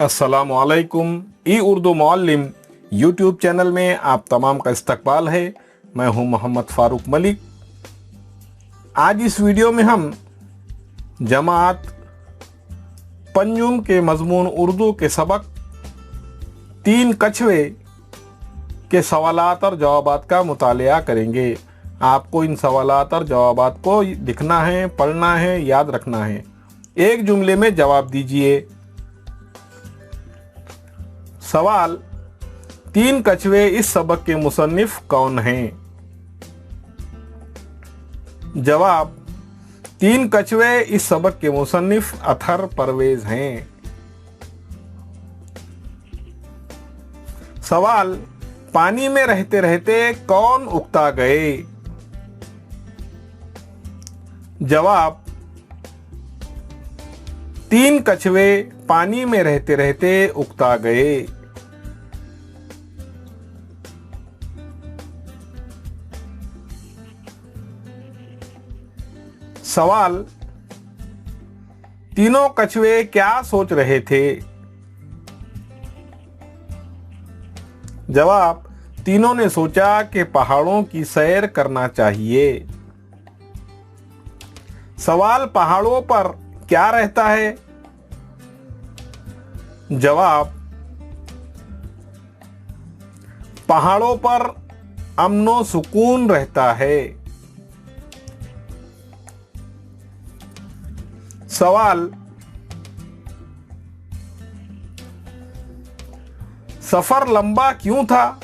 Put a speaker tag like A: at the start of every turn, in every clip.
A: अस्सलामुअलैकुम। ई Urdu Muallem YouTube channel में आप तमाम का इस्तकबाल है। मैं हूं मोहम्मद फ़ारूक मलिक। आज इस वीडियो में हम जमात पंजुम के मज़मून उर्दू के सबक 3 कछवे के सवालात और जवाबात का मुतालिया करेंगे। आपको इन सवालात और जवाबात को लिखना है, पढ़ना है, याद रखना है। एक जुमले में जवाब दीजिए। सवाल: 3 कछवे इस सबक के मुसन्निफ कौन हैं? जवाब: 3 कछवे इस सबक के मुसन्निफ अतहर परवेज हैं। सवाल: पानी में रहते रहते कौन उगता गए? जवाब: 3 कछवे पानी में रहते रहते उगता गए। सवाल: तीनों कछवे क्या सोच रहे थे? जवाब: तीनों ने सोचा कि पहाड़ों की सैर करना चाहिए। सवाल: पहाड़ों पर क्या रहता है? जवाब: पहाड़ों पर अमनो सुकून रहता है। सवाल: सफर लंबा क्यों था?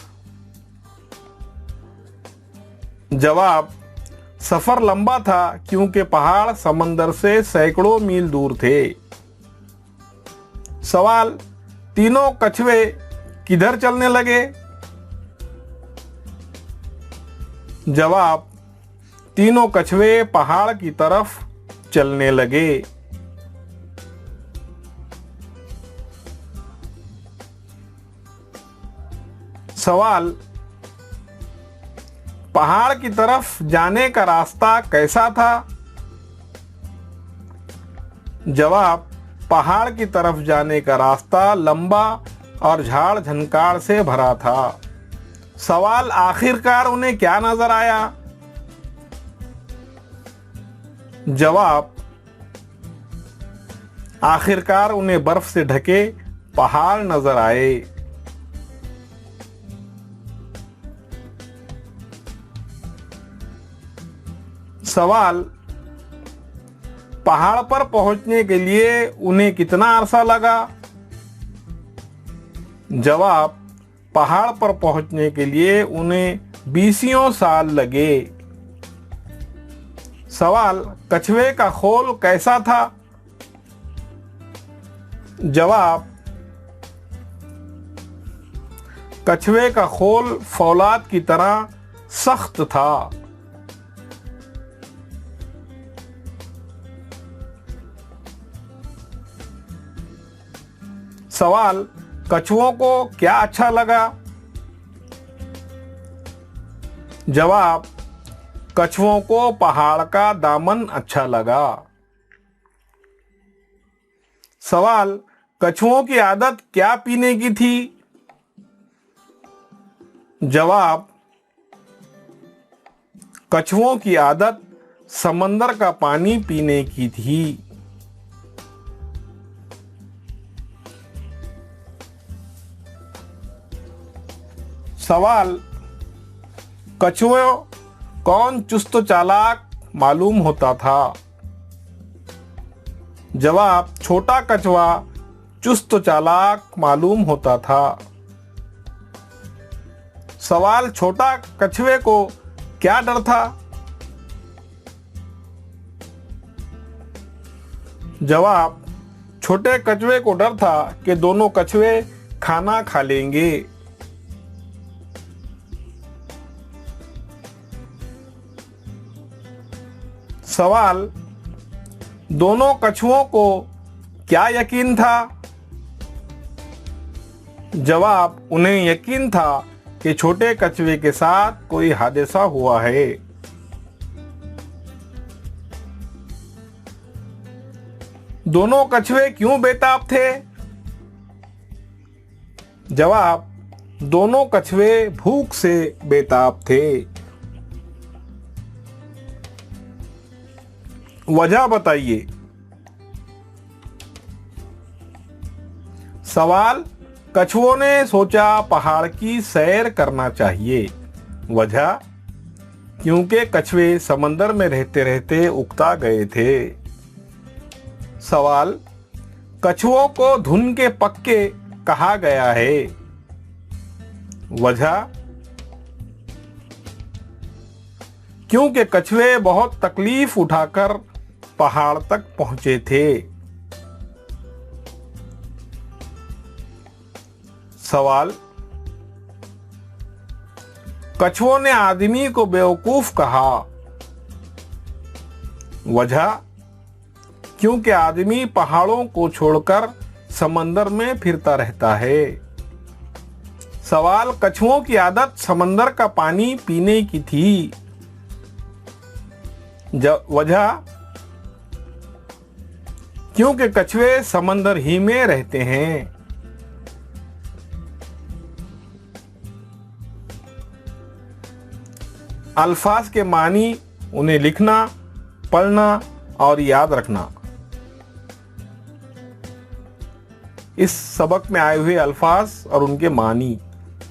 A: जवाब: सफर लंबा था क्योंकि पहाड़ समंदर से सैकड़ों मील दूर थे। सवाल: तीनों कछवे किधर चलने लगे? जवाब: तीनों कछवे पहाड़ की तरफ चलने लगे। सवाल: पहाड़ की तरफ जाने का रास्ता कैसा था? जवाब: पहाड़ की तरफ जाने का रास्ता लंबा और झाड़ झंकार से भरा था। सवाल: आखिरकार उन्हें क्या नजर आया? जवाब: आखिरकार उन्हें बर्फ से ढके पहाड़ नजर आए। सवाल: पहाड़ पर पहुंचने के लिए उन्हें कितना अरसा लगा? जवाब: पहाड़ पर पहुंचने के लिए उन्हें 20 साल लगे। सवाल: कछवे का खोल कैसा था? जवाब: कछवे का खोल फौलाद की तरह सख्त था। सवाल: कछुओं को क्या अच्छा लगा? जवाब: कछुओं को पहाड़ का दामन अच्छा लगा। सवाल: कछुओं की आदत क्या पीने की थी? जवाब: कछुओं की आदत समंदर का पानी पीने की थी। सवाल: कछुओं कौन चुस्त चालाक मालूम होता था? जवाब: छोटा कछुआ चुस्त चालाक मालूम होता था। सवाल: छोटा कछुए को क्या डर था? जवाब: छोटे कछुए को डर था कि दोनों कछुए खाना खा लेंगे। सवाल: दोनों कछुओं को क्या यकीन था? जवाब: उन्हें यकीन था कि छोटे कछुए के साथ कोई हादसा हुआ है। दोनों कछुए क्यों बेताब थे? जवाब, दोनों कछुए भूख से बेताब थे। वजह बताइए। सवाल, कछुओं ने सोचा पहाड़ की सैर करना चाहिए। वजह, क्योंकि कछुए समंदर में रहते रहते उकता गए थे। सवाल, कछुओं को धुन के पक्के कहा गया है। वजह, क्योंकि कछुए बहुत तकलीफ उठाकर पहाड़ तक पहुंचे थे। सवाल, कछुओं ने आदमी को बेवकूफ कहा। वजह, क्योंकि आदमी पहाड़ों को छोड़कर समंदर में फिरता रहता है। सवाल, कछुओं की आदत समंदर का पानी पीने की थी। वजह, क्योंकि कछुए समंदर ही में रहते हैं। अल्फाज के मानी, उन्हें लिखना, पढ़ना और याद रखना। इस सबक में आए हुए अल्फाज और उनके मानी।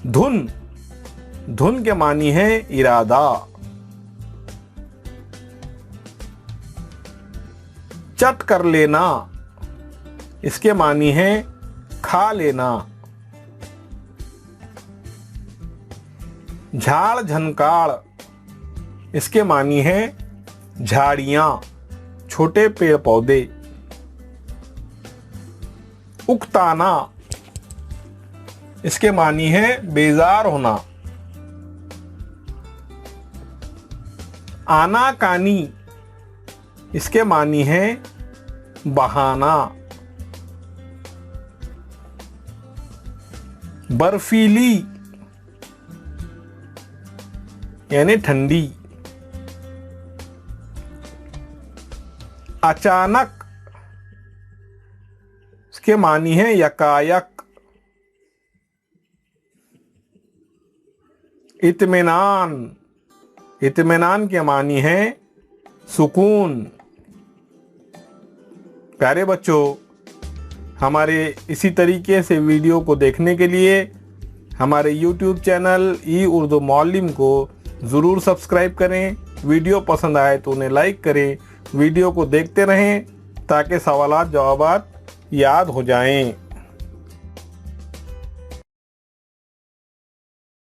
A: धुन, धुन के मानी है इरादा। चट कर लेना, इसके मानी है खा लेना। झाड़ झनकाड़, इसके मानी है झाड़ियां, छोटे पेड़ पौधे। उकताना, इसके मानी है बेजार होना। आनाकानी, इसके मानी है बहाना। बर्फीली यानी ठंडी। अचानक, इसके मानी है यकायक। इत्मीनान, इत्मीनान के मानी है सुकून। प्यारे बच्चों, हमारे इसी तरीके से वीडियो को देखने के लिए हमारे YouTube चैनल ई उर्दू मौलिम को ज़रूर सब्सक्राइब करें। वीडियो पसंद आए तो उन्हें लाइक करें। वीडियो को देखते रहें ताकि सवालात जवाबात याद हो जाएं।